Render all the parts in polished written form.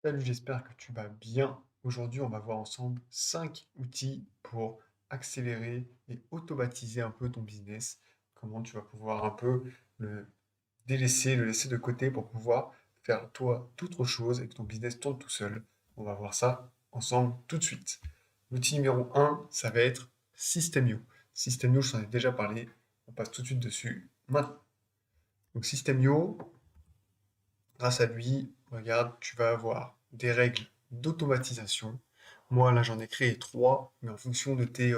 Salut, j'espère que tu vas bien. Aujourd'hui, on va voir ensemble 5 outils pour accélérer et automatiser un peu ton business. Comment tu vas pouvoir un peu le le laisser de côté pour pouvoir faire toi d'autres choses et que ton business tourne tout seul. On va voir ça ensemble tout de suite. L'outil numéro un, ça va être System.io. System.io, je t'en ai déjà parlé. On passe tout de suite dessus maintenant. Donc System.io, grâce à lui, regarde, tu vas avoir des règles d'automatisation. Moi, là, j'en ai créé trois, mais en fonction de tes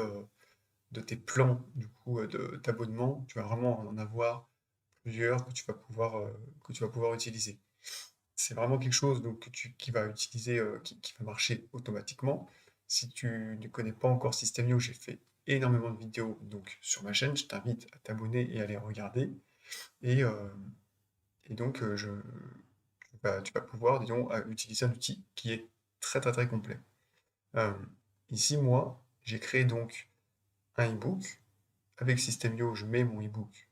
plans, du coup, d'abonnement, tu vas vraiment en avoir plusieurs que tu vas pouvoir utiliser. C'est vraiment quelque chose donc, qui va utiliser, qui va marcher automatiquement. Si tu ne connais pas encore System.io, j'ai fait énormément de vidéos donc, sur ma chaîne. Je t'invite à t'abonner et à les regarder. Et, euh, et donc, tu vas pouvoir, disons, utiliser un outil qui est très très très complet. Euh, Ici, moi, j'ai créé donc un e-book. Avec System.io, je mets mon e-book,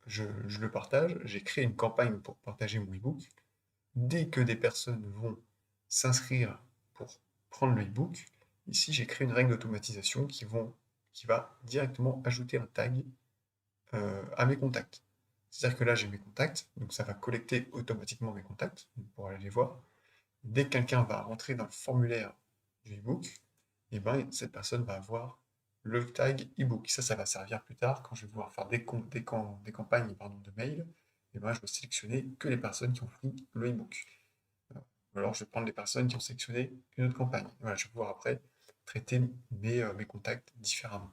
je le partage. J'ai créé une campagne pour partager mon e-book. Dès que des personnes vont s'inscrire pour prendre le e-book, ici, j'ai créé une règle d'automatisation qui va directement ajouter un tag à mes contacts. C'est-à-dire que là, j'ai mes contacts, donc ça va collecter automatiquement mes contacts pour aller les voir. Dès que quelqu'un va rentrer dans le formulaire du e-book, et ben, cette personne va avoir le tag e-book. Ça va servir plus tard quand je vais vouloir faire des campagnes pardon, de mail. Et ben, je vais sélectionner que les personnes qui ont pris le e-book. Ou alors, je vais prendre les personnes qui ont sélectionné une autre campagne. Voilà, je vais pouvoir après traiter mes contacts différemment.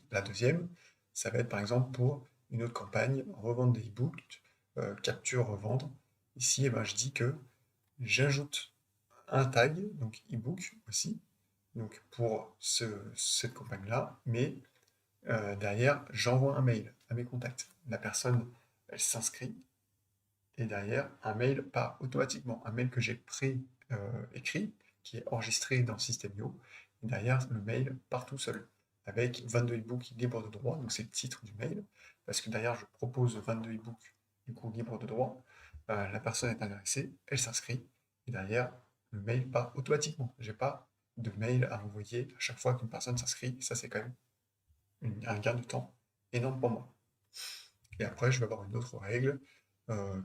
La deuxième, ça va être par exemple pour une autre campagne, revendre des e-books, capture, revendre. Ici, eh ben, je dis que j'ajoute un tag, donc ebook aussi, donc pour cette campagne-là, mais derrière, j'envoie un mail à mes contacts. La personne, elle s'inscrit, et derrière, un mail part automatiquement, un mail que j'ai pré-écrit, qui est enregistré dans System.io, et derrière, le mail part tout seul, avec 22 e-books libres de droit, donc c'est le titre du mail, parce que derrière, je propose 22 e-books, du coup, libres de droit, la personne est intéressée, elle s'inscrit, et derrière, le mail part automatiquement. J'ai pas de mail à envoyer à chaque fois qu'une personne s'inscrit, et ça, c'est quand même un gain de temps énorme pour moi. Et après, je vais avoir une autre règle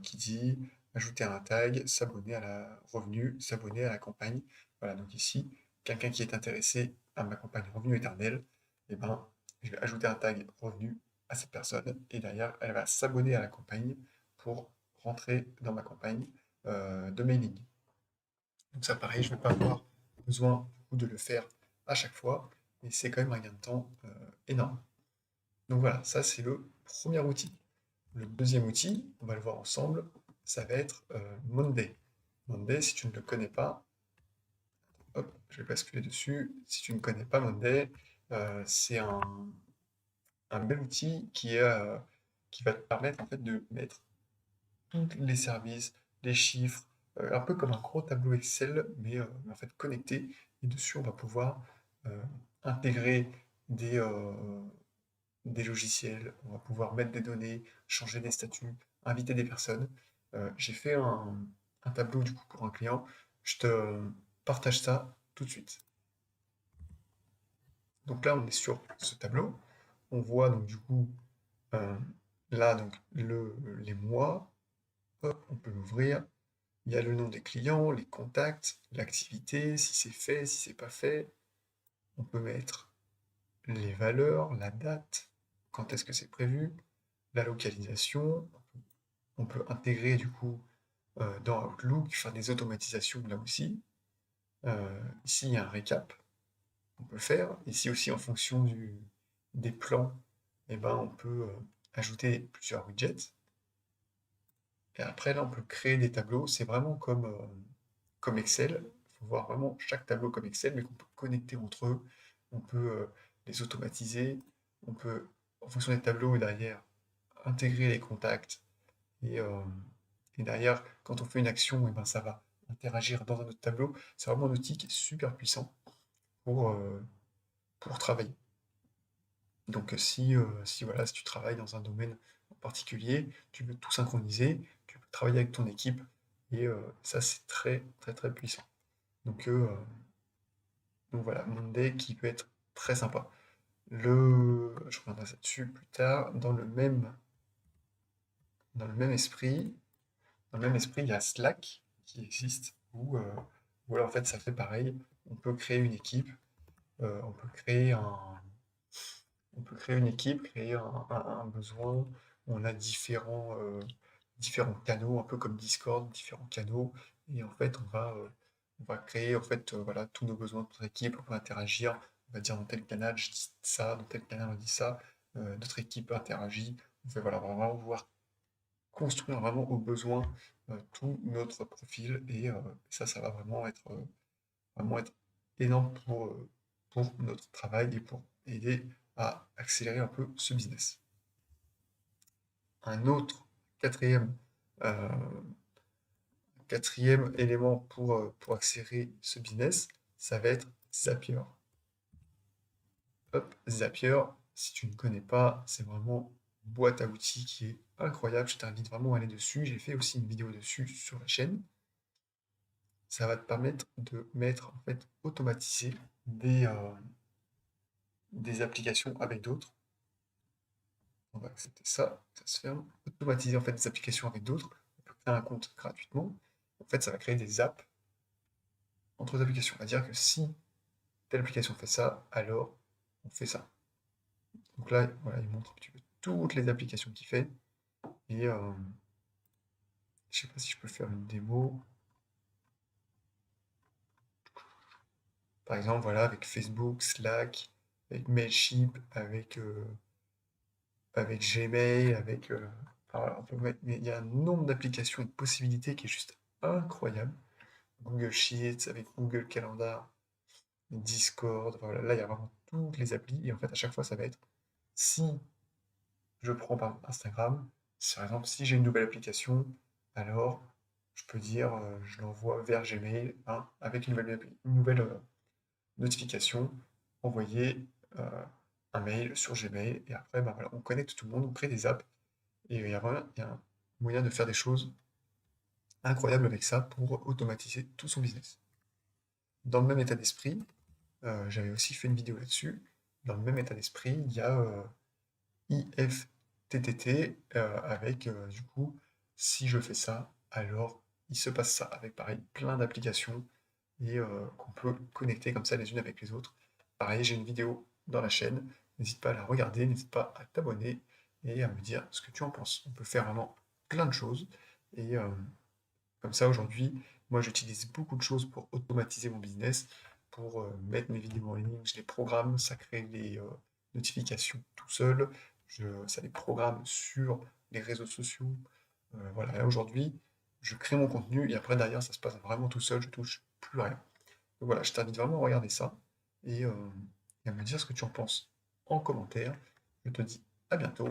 qui dit ajouter un tag, s'abonner à la revenu, s'abonner à la campagne. Voilà, donc ici, quelqu'un qui est intéressé à ma campagne revenu éternel, eh ben, je vais ajouter un tag revenu à cette personne et derrière, elle va s'abonner à la campagne pour rentrer dans ma campagne de mailing. Donc ça, pareil, je ne vais pas avoir besoin du coup, de le faire à chaque fois, et c'est quand même un gain de temps énorme. Donc voilà, ça c'est le premier outil. Le deuxième outil, on va le voir ensemble, ça va être Monday. Monday, si tu ne le connais pas, hop, je vais basculer dessus. Si tu ne connais pas Monday, c'est un bel outil qui va te permettre en fait de mettre tous les services, les chiffres, un peu comme un gros tableau Excel, mais en fait connecté. Et dessus, on va pouvoir euh, intégrer des, euh, des logiciels, on va pouvoir mettre des données, changer des statuts, inviter des personnes. J'ai fait un tableau du coup pour un client. Je te partage ça tout de suite. Donc là, on est sur ce tableau. On voit donc du coup euh, là donc les mois. Hop, on peut l'ouvrir. Il y a le nom des clients, les contacts, l'activité, si c'est fait, si c'est pas fait. On peut mettre les valeurs, la date, quand est-ce que c'est prévu, la localisation. On peut intégrer du coup dans Outlook, faire des automatisations là aussi. Ici, il y a un récap qu'on peut faire. Ici aussi, en fonction des plans, eh ben, on peut ajouter plusieurs widgets. Et après, là, on peut créer des tableaux. C'est vraiment comme Excel. Il faut voir vraiment chaque tableau comme Excel, mais qu'on peut connecter entre eux. On peut les automatiser. On peut, en fonction des tableaux, derrière, intégrer les contacts. Et, euh, et derrière, quand on fait une action, eh ben, ça va interagir dans un autre tableau. C'est vraiment un outil qui est super puissant pour, euh, pour travailler. Donc voilà, si tu travailles dans un domaine en particulier, tu veux tout synchroniser, tu peux travailler avec ton équipe et ça, c'est très, très, très puissant. Donc, voilà, Monday qui peut être très sympa. Je reviendrai là-dessus plus tard. Dans le même esprit, il y a Slack qui existe, où là, en fait, ça fait pareil. On peut créer une équipe, on peut créer une équipe, créer un besoin. On a différents canaux, un peu comme Discord, différents canaux. Et en fait, on va créer en fait, voilà, tous nos besoins de notre équipe. On va interagir. On va dire dans tel canal, je dis ça, dans tel canal, on dit ça. Notre équipe interagit. Voilà, on va vraiment pouvoir construire vraiment au besoin tout notre profil. Et ça va vraiment être énorme pour notre travail et pour aider à accélérer un peu ce business. Un autre quatrième, euh, quatrième élément pour accélérer ce business, ça va être Zapier. Hop, Zapier, si tu ne connais pas, c'est vraiment une boîte à outils qui est incroyable. Je t'invite vraiment à aller dessus. J'ai fait aussi une vidéo dessus sur la chaîne. Ça va te permettre de mettre, en fait, automatiser des applications avec d'autres. On va accepter ça, ça se ferme. Automatiser en fait des applications avec d'autres. On peut créer un compte gratuitement. En fait, ça va créer des apps entre les applications. On va dire que si telle application fait ça, alors on fait ça. Donc là, voilà, il montre un petit peu toutes les applications qu'il fait. Et je sais pas si je peux faire une démo. Par exemple, voilà, avec Facebook, Slack, avec Mailchimp, avec Gmail, enfin, voilà, on peut mettre, mais il y a un nombre d'applications et de possibilités qui est juste incroyable. Google Sheets, avec Google Calendar, Discord, enfin, voilà, là il y a vraiment toutes les applis, et en fait à chaque fois ça va être, si je prends par exemple Instagram, par exemple si j'ai une nouvelle application, alors je peux dire, je l'envoie vers Gmail, hein, avec une nouvelle notification, envoyer un mail sur Gmail, et après bah, voilà, on connecte tout le monde, on crée des apps, et il y a un moyen de faire des choses incroyables avec ça pour automatiser tout son business. Dans le même état d'esprit, j'avais aussi fait une vidéo là-dessus. Dans le même état d'esprit, il y a IFTTT avec, du coup, si je fais ça, alors il se passe ça, avec pareil, plein d'applications et qu'on peut connecter comme ça les unes avec les autres. Pareil, j'ai une vidéo dans la chaîne, n'hésite pas à la regarder, n'hésite pas à t'abonner et à me dire ce que tu en penses. On peut faire vraiment plein de choses et comme ça, aujourd'hui, moi, j'utilise beaucoup de choses pour automatiser mon business, pour mettre mes vidéos en ligne. Je les programme, ça crée les notifications tout seul. Ça les programme sur les réseaux sociaux. Voilà, et aujourd'hui, je crée mon contenu et après, derrière, ça se passe vraiment tout seul. Je touche plus à rien. Donc voilà, je t'invite vraiment à regarder ça et à me dire ce que tu en penses en commentaire. Je te dis à bientôt